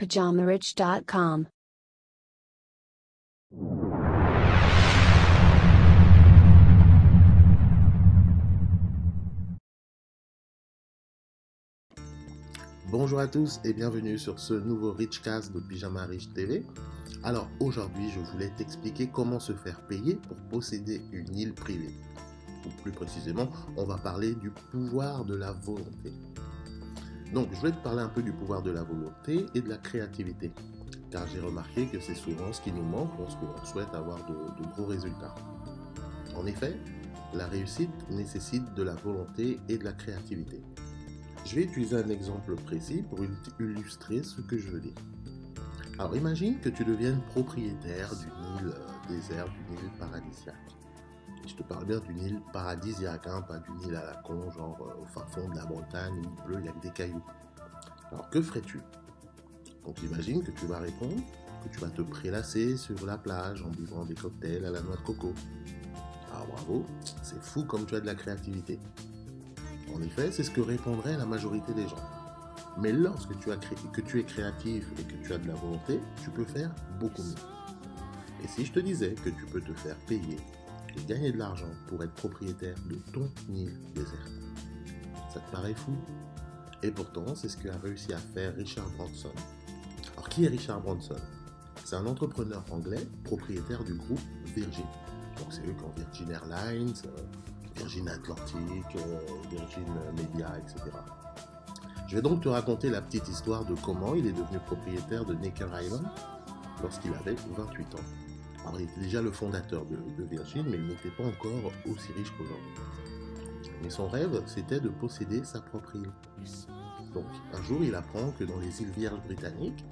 PajamaRich.com. Bonjour à tous et bienvenue sur ce nouveau Richcast de Pyjama Rich TV. Alors aujourd'hui, je voulais t'expliquer comment se faire payer pour posséder une île privée. Ou plus précisément, on va parler du pouvoir de la volonté. Donc je vais te parler un peu du pouvoir de la volonté et de la créativité. Car j'ai remarqué que c'est souvent ce qui nous manque lorsque l'on souhaite avoir de gros résultats. En effet, la réussite nécessite de la volonté et de la créativité. Je vais utiliser un exemple précis pour illustrer ce que je veux dire. Alors imagine que tu deviennes propriétaire d'une île déserte, d'une île paradisiaque. Et je te parle bien d'une île paradisiaque, pas d'une île à la con, genre au fin fond de la Bretagne, où il pleut, il y a que des cailloux. Alors que ferais-tu? Donc imagine que tu vas répondre que tu vas te prélasser sur la plage en buvant des cocktails à la noix de coco. Ah bravo, c'est fou comme tu as de la créativité. En effet, c'est ce que répondrait la majorité des gens. Mais lorsque tu es créatif et que tu as de la volonté, tu peux faire beaucoup mieux. Et si je te disais que tu peux te faire payer et gagner de l'argent pour être propriétaire de ton île déserte, ça te paraît fou? Et pourtant, c'est ce qu'a réussi à faire Richard Branson. Alors, qui est Richard Branson? C'est un entrepreneur anglais propriétaire du groupe Virgin. Donc, c'est eux qui ont Virgin Airlines, Virgin Atlantic, Virgin Media, etc. Je vais donc te raconter la petite histoire de comment il est devenu propriétaire de Necker Island lorsqu'il avait 28 ans. Alors il était déjà le fondateur de Virgin, mais il n'était pas encore aussi riche qu'aujourd'hui. Mais son rêve, c'était de posséder sa propre île. Donc un jour, il apprend que dans les îles Vierges britanniques,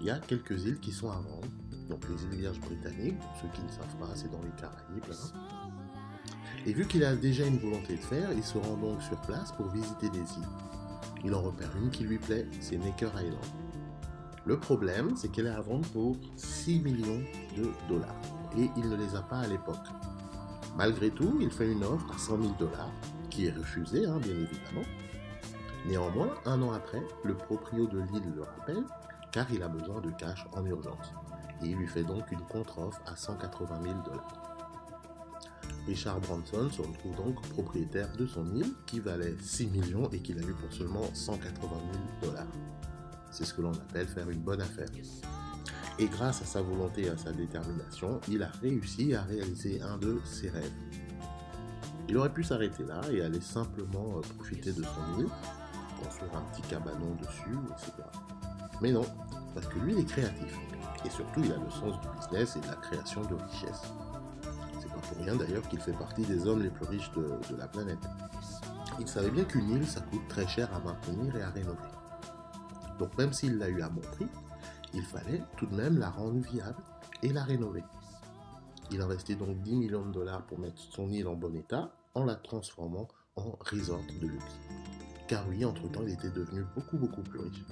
il y a quelques îles qui sont à vendre. Donc les îles Vierges britanniques, pour ceux qui ne savent pas, c'est dans les Caraïbes. Et vu qu'il a déjà une volonté de faire, il se rend donc sur place pour visiter des îles. Il en repère une qui lui plaît, c'est Necker Island. Le problème, c'est qu'elle est à vendre pour 6 millions de dollars. Et il ne les a pas à l'époque. Malgré tout, il fait une offre à 100 000 dollars, qui est refusée, bien évidemment. Néanmoins, un an après, le proprio de l'île le rappelle, car il a besoin de cash en urgence. Et il lui fait donc une contre-offre à 180 000 dollars. Richard Branson se retrouve donc propriétaire de son île qui valait 6 millions et qu'il a eu pour seulement 180 000 dollars. C'est ce que l'on appelle faire une bonne affaire. Et grâce à sa volonté et à sa détermination, il a réussi à réaliser un de ses rêves. Il aurait pu s'arrêter là et aller simplement profiter de son île, construire un petit cabanon dessus, etc. Mais non, parce que lui il est créatif. Et surtout il a le sens du business et de la création de richesses. Pour rien d'ailleurs qu'il fait partie des hommes les plus riches de la planète. Il savait bien qu'une île, ça coûte très cher à maintenir et à rénover. Donc même s'il l'a eu à bon prix, il fallait tout de même la rendre viable et la rénover. Il investit donc 10 millions de dollars pour mettre son île en bon état en la transformant en resort de luxe. Car oui, entre-temps, il était devenu beaucoup plus riche.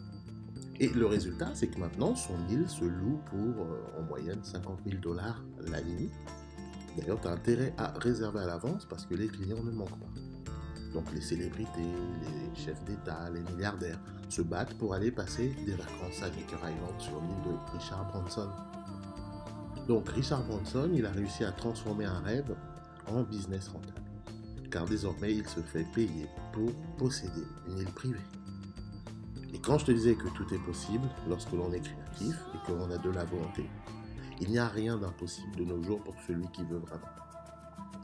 Et le résultat, c'est que maintenant, son île se loue pour en moyenne 50 000 dollars la nuit. D'ailleurs, tu as intérêt à réserver à l'avance parce que les clients ne manquent pas. Donc les célébrités, les chefs d'État, les milliardaires se battent pour aller passer des vacances à Necker Island sur l'île de Richard Branson. Donc Richard Branson, il a réussi à transformer un rêve en business rentable. Car désormais, il se fait payer pour posséder une île privée. Et quand je te disais que tout est possible lorsque l'on est créatif et que l'on a de la volonté, il n'y a rien d'impossible de nos jours pour celui qui veut vraiment.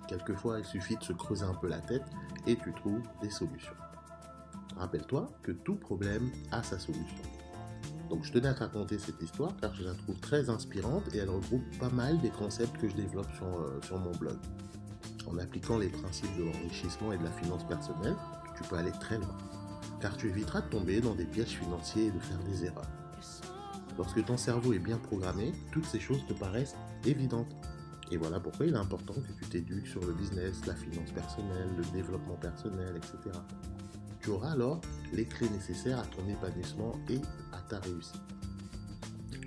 Quelquefois, il suffit de se creuser un peu la tête et tu trouves des solutions. Rappelle-toi que tout problème a sa solution. Donc je tenais à te raconter cette histoire car je la trouve très inspirante et elle regroupe pas mal des concepts que je développe sur mon blog. En appliquant les principes de l'enrichissement et de la finance personnelle, tu peux aller très loin. Car tu éviteras de tomber dans des pièges financiers et de faire des erreurs. Lorsque ton cerveau est bien programmé, toutes ces choses te paraissent évidentes. Et voilà pourquoi il est important que tu t'éduques sur le business, la finance personnelle, le développement personnel, etc. Tu auras alors les clés nécessaires à ton épanouissement et à ta réussite.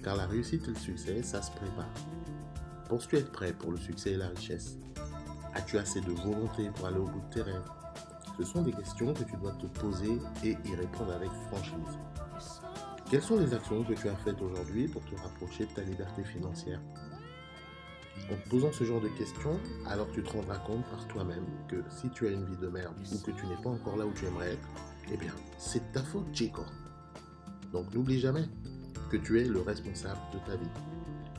Car la réussite et le succès, ça se prépare. Penses-tu être prêt pour le succès et la richesse? As-tu assez de volonté pour aller au bout de tes rêves? Ce sont des questions que tu dois te poser et y répondre avec franchise. Quelles sont les actions que tu as faites aujourd'hui pour te rapprocher de ta liberté financière? En te posant ce genre de questions, alors tu te rendras compte par toi-même que si tu as une vie de merde ou que tu n'es pas encore là où tu aimerais être, eh bien, c'est de ta faute, Chico. Donc n'oublie jamais que tu es le responsable de ta vie.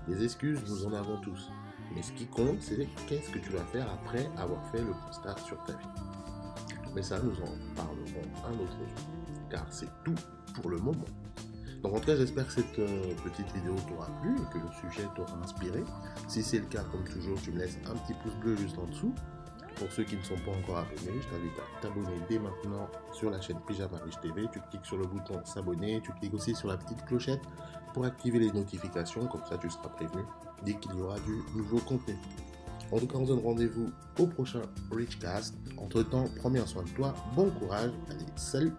Les excuses, nous en avons tous. Mais ce qui compte, c'est qu'est-ce que tu vas faire après avoir fait le constat sur ta vie. Mais ça, nous en parlerons un autre jour, car c'est tout pour le moment. Donc en tout cas, j'espère que cette petite vidéo t'aura plu et que le sujet t'aura inspiré. Si c'est le cas, comme toujours, tu me laisses un petit pouce bleu juste en dessous. Pour ceux qui ne sont pas encore abonnés, je t'invite à t'abonner dès maintenant sur la chaîne Pyjama Riche TV. Tu cliques sur le bouton s'abonner, tu cliques aussi sur la petite clochette pour activer les notifications, comme ça tu seras prévenu dès qu'il y aura du nouveau contenu. En tout cas, on se donne rendez-vous au prochain Richcast. Entre temps, prends bien soin de toi, bon courage, allez, salut!